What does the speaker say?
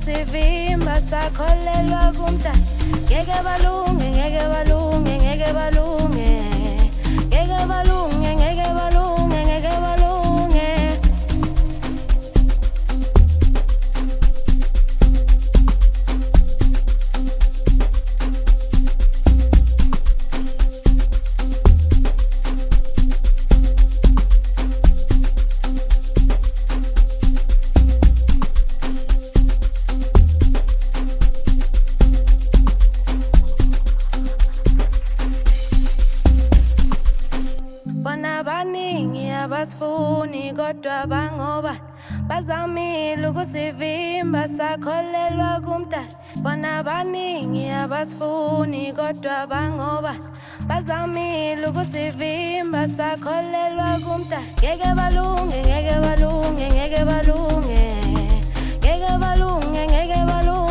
ukusivimba sakholelwa kumdali. Ngeke balunge, ngeke balunge, ngeke balunge. Ngeke balunge, ngeke balunge, ngeke balunge. Bona baningi abasifuni kodwa bangobani bazamile ukusivimba sakholelwa kumdali. Bona baningi abasifuni kodwa bangobani bazamile ukusivimba sakholelwa kumdali. Ngeke balunge, ngeke balunge, ngeke balunge. Ngeke balunge, ngeke balunge.